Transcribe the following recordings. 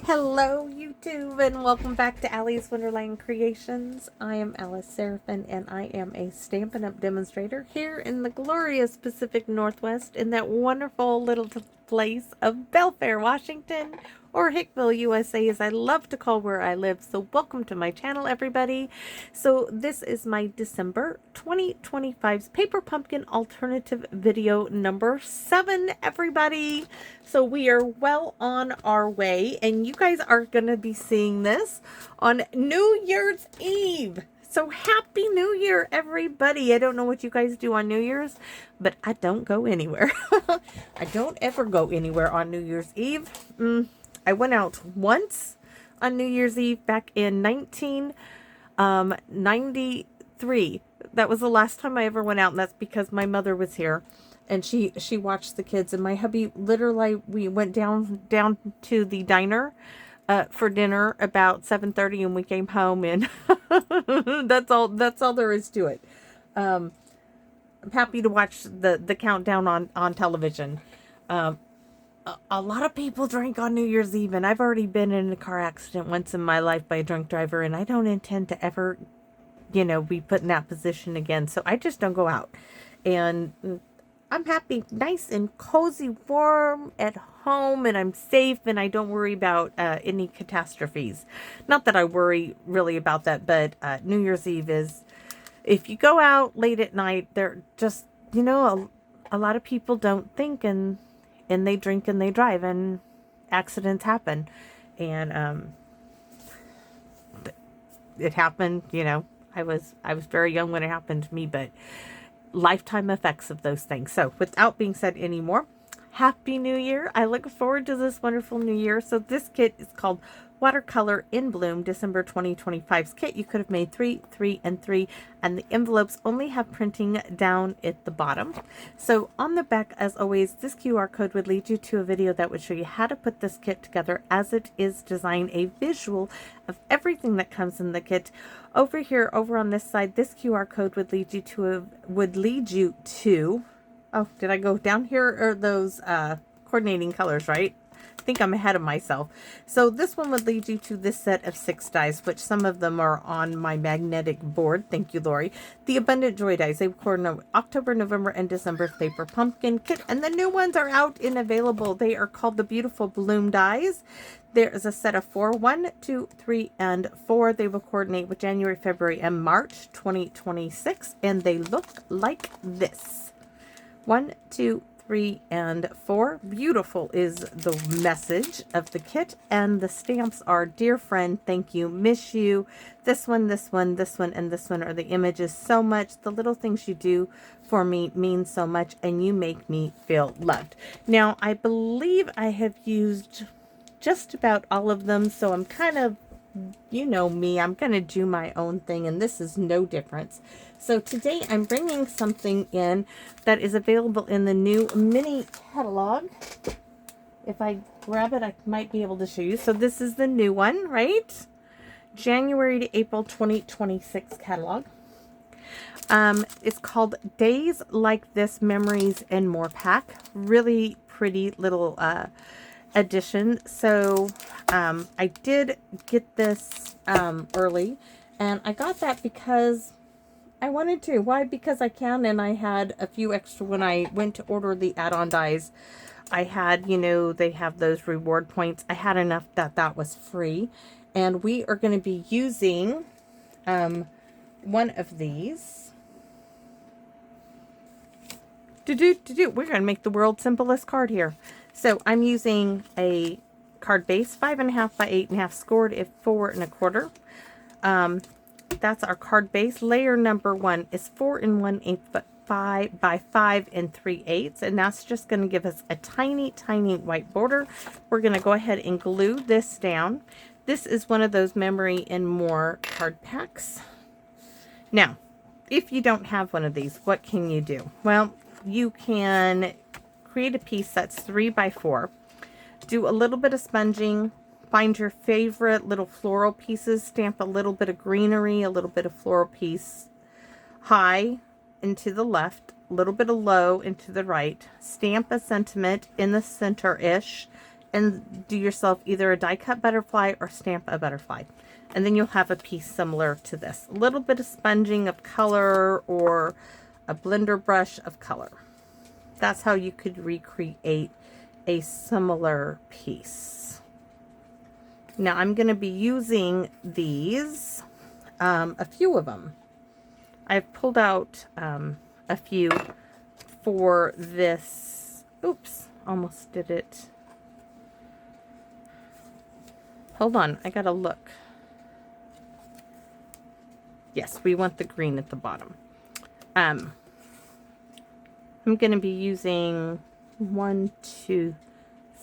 Hello YouTube and welcome back to Allie's Wonderland Creations. I am Alice Seraphin and I am a Stampin' Up! Demonstrator here in the glorious Pacific Northwest in that wonderful little place of Belfair, Washington, or Hickville, USA, as I love to call where I live. So welcome to my channel, everybody. So this is my December 2025's Paper Pumpkin Alternative video number 7, everybody. So we are well on our way, and you guys are going to be seeing this on New Year's Eve. So happy New Year, everybody. I don't know what you guys do on New Year's, but I don't go anywhere. I don't ever go anywhere on New Year's Eve. I went out once on New Year's Eve back in 1993. That was the last time I ever went out, and that's because my mother was here. And she watched the kids, and my hubby literally, we went down to the diner for dinner about 7:30, and we came home, and that's all there is to it. I'm happy to watch the countdown on television. A lot of people drink on New Year's Eve, and I've already been in a car accident once in my life by a drunk driver, and I don't intend to ever, be put in that position again. So I just don't go out, and I'm happy, nice and cozy, warm at home, and I'm safe, and I don't worry about any catastrophes. Not that I worry really about that, but New Year's Eve is, if you go out late at night, they're just, a lot of people don't think, and they drink and they drive, and accidents happen. And it happened, I was very young when it happened to me, but lifetime effects of those things. So without being said anymore, Happy New Year. I look forward to this wonderful new year. So this kit is called Watercolor in Bloom December 2025's kit. You could have made 3, 3, and 3, and the envelopes only have printing down at the bottom. So on the back, as always, this QR code would lead you to a video that would show you how to put this kit together as it is designed, a visual of everything that comes in the kit. Over here, over on this side, this QR code would lead you to oh, did I go down here, or those coordinating colors, right? I think I'm ahead of myself. So this one would lead you to this set of 6 dies, which some of them are on my magnetic board. Thank you, Lori. The Abundant Joy dies. They coordinate October, November, and December Paper Pumpkin kit. And the new ones are out and available. They are called the Beautiful Bloom dies. There is a set of 4, 1, 2, 3, and 4. They will coordinate with January, February, and March 2026. And they look like this. 1, 2, 3, and 4. Beautiful is the message of the kit, and the stamps are dear friend, thank you, miss you. This one, this one, this one, and this one are the images so much. The little things you do for me mean so much, and you make me feel loved. Now, I believe I have used just about all of them, so I'm kind of, you know me, I'm going to do my own thing, and this is no difference. So today I'm bringing something in that is available in the new mini catalog. If I grab it, I might be able to show you. So this is the new one, right? January to April 2026 catalog. It's called Days Like This, Memories and More pack. Really pretty little edition. So I did get this early, and I got that because I wanted to. Why? Because I can, and I had a few extra when I went to order the add-on dies. I had, they have those reward points. I had enough that was free, and we are going to be using one of these. We're going to make the world's simplest card here. So I'm using a card base, 5.5 by 8.5, scored at 4 1/4. That's our card base. Layer number 1 is 4 1/8 by 5 3/8, and that's just going to give us a tiny, tiny white border. We're going to go ahead and glue this down. This is one of those Memory and More card packs. Now, if you don't have one of these, what can you do? Well, you can create a piece that's 3 by 4. Do a little bit of sponging. Find your favorite little floral pieces. Stamp a little bit of greenery, a little bit of floral piece high and to the left, a little bit of low and to the right. Stamp a sentiment in the center-ish, and do yourself either a die cut butterfly or stamp a butterfly. And then you'll have a piece similar to this. A little bit of sponging of color or a blender brush of color. That's how you could recreate a similar piece. Now I'm going to be using these, a few of them. I've pulled out a few for this. Oops, almost did it. Hold on, I gotta look. Yes, we want the green at the bottom. I'm going to be using 1, 2,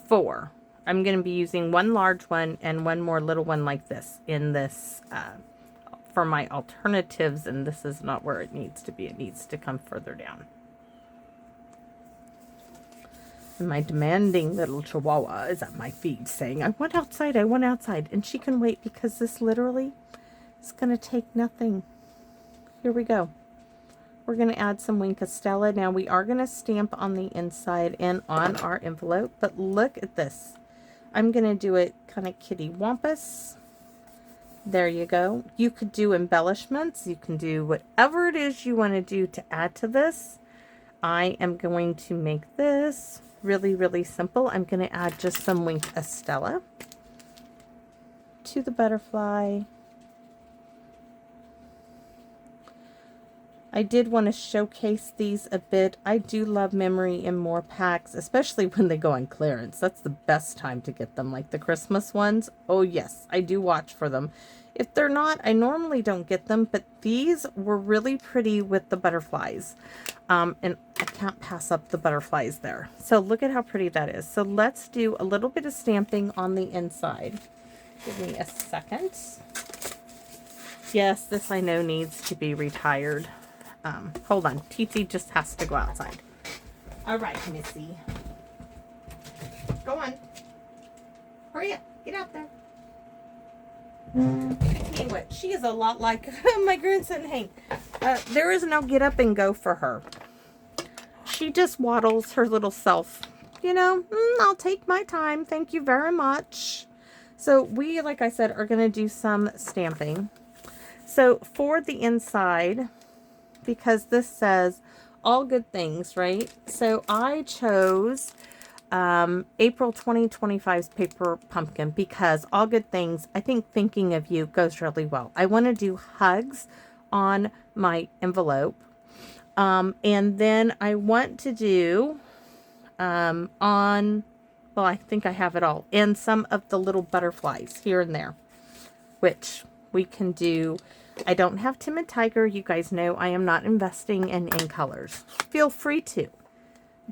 4. I'm going to be using one large one and one more little one like this in this for my alternatives, and this is not where it needs to be. It needs to come further down. And my demanding little chihuahua is at my feet saying, I want outside, I want outside. And she can wait because this literally is going to take nothing. Here we go. We're going to add some Wink of Stella. Now we are going to stamp on the inside and on our envelope, but look at this. I'm going to do it kind of kitty wampus. There you go. You could do embellishments. You can do whatever it is you want to do to add to this. I am going to make this really, really simple. I'm going to add just some Wink of Stella to the butterfly. I did want to showcase these a bit. I do love Memory in More packs, especially when they go on clearance. That's the best time to get them, like the Christmas ones. Oh yes, I do watch for them. If they're not, I normally don't get them, but these were really pretty with the butterflies. And I can't pass up the butterflies there. So look at how pretty that is. So let's do a little bit of stamping on the inside. Give me a second. Yes, this I know needs to be retired. Hold on. TT just has to go outside. All right, Missy. Go on. Hurry up. Get out there. Tell you what, she is a lot like my grandson Hank. There is no get up and go for her. She just waddles her little self. You know, I'll take my time. Thank you very much. So we, like I said, are going to do some stamping. So for the inside, because this says all good things, right? So I chose April 2025's paper pumpkin because all good things, I think thinking of you goes really well. I want to do hugs on my envelope. And then I want to do well, I think I have it all, and some of the little butterflies here and there, which we can do. I don't have Timid Tiger. You guys know I am not investing in colors. Feel free to.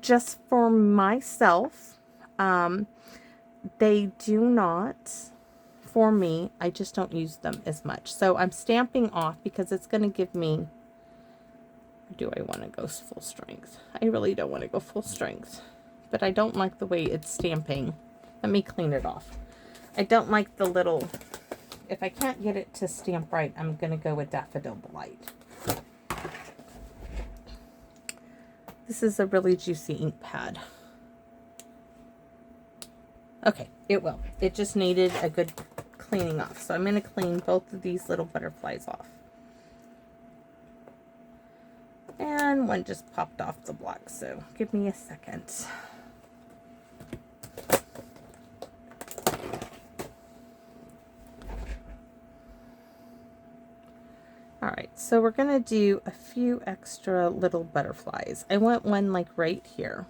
Just for myself, they do not, for me, I just don't use them as much. So I'm stamping off because it's going to give me, do I want to go full strength? I really don't want to go full strength, but I don't like the way it's stamping. Let me clean it off. I don't like the little, if I can't get it to stamp right, I'm going to go with Daffodil Delight. This is a really juicy ink pad. Okay, it will. It just needed a good cleaning off. So I'm going to clean both of these little butterflies off. And one just popped off the block, so give me a second. All right, so we're going to do a few extra little butterflies. I want one like right here,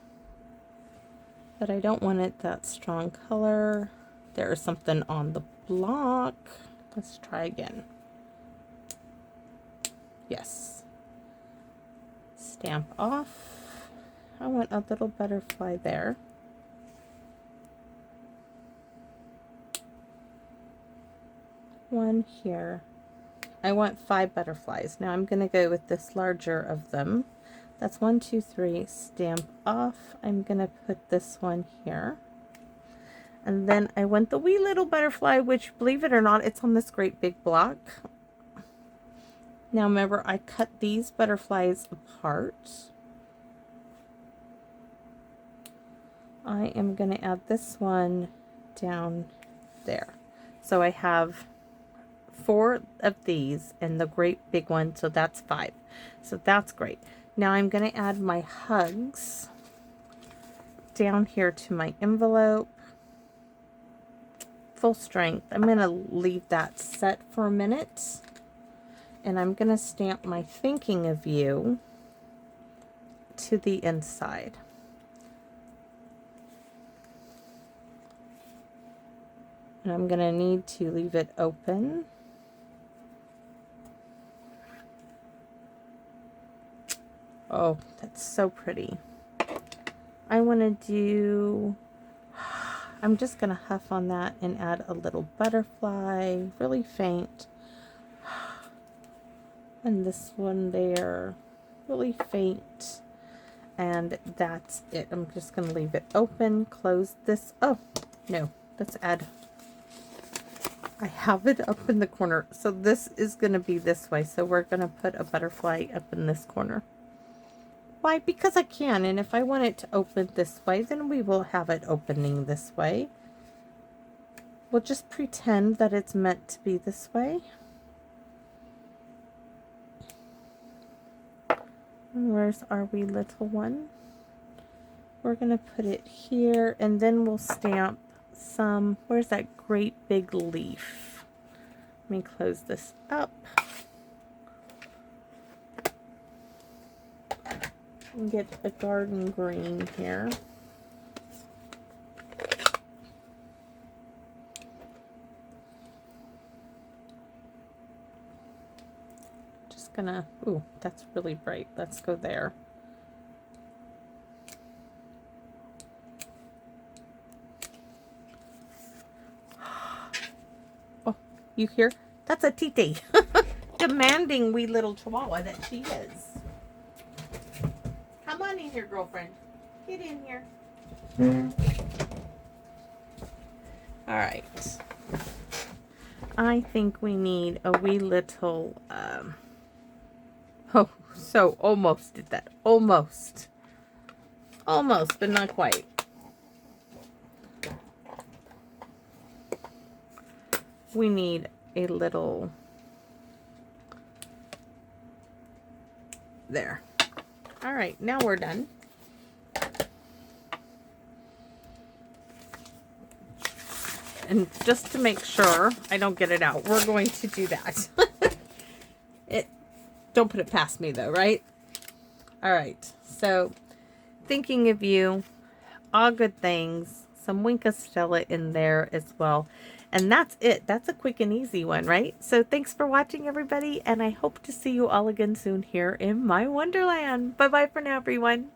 but I don't want it that strong color. There is something on the block. Let's try again. Yes. Stamp off. I want a little butterfly there. One here. I want 5 butterflies. Now I'm going to go with this larger of them. That's 1, 2, 3. Stamp off. I'm going to put this one here. And then I want the wee little butterfly, which, believe it or not, it's on this great big block. Now remember, I cut these butterflies apart. I am going to add this one down there. So I have 4 of these and the great big one, so that's 5. So that's great. Now I'm going to add my hugs down here to my envelope. Full strength. I'm going to leave that set for a minute. And I'm going to stamp my thinking of you to the inside. And I'm going to need to leave it open. Oh, that's so pretty. I want to do, I'm just going to huff on that and add a little butterfly, really faint. And this one there, really faint. And that's it. I'm just going to leave it open, close this. Oh, no, let's add. I have it up in the corner. So this is going to be this way. So we're going to put a butterfly up in this corner. Why? Because I can. And if I want it to open this way, then we will have it opening this way. We'll just pretend that it's meant to be this way. And where's our wee little one? We're going to put it here, and then we'll stamp some, where's that great big leaf? Let me close this up. And get a garden green here. Just gonna, ooh, that's really bright. Let's go there. Oh, you hear? That's a Titi. Demanding wee little chihuahua that she is. Come on in here, girlfriend. Get in here. All right. I think we need a wee little, oh, so almost did that. Almost. Almost, but not quite. We need a little, there. All right, now we're done. And just to make sure I don't get it out, we're going to do that. Don't put it past me though, right? All right, so thinking of you, all good things, some Winka Stella in there as well. And that's it. That's a quick and easy one, right? So thanks for watching, everybody, and I hope to see you all again soon here in my Wonderland. Bye-bye for now, everyone.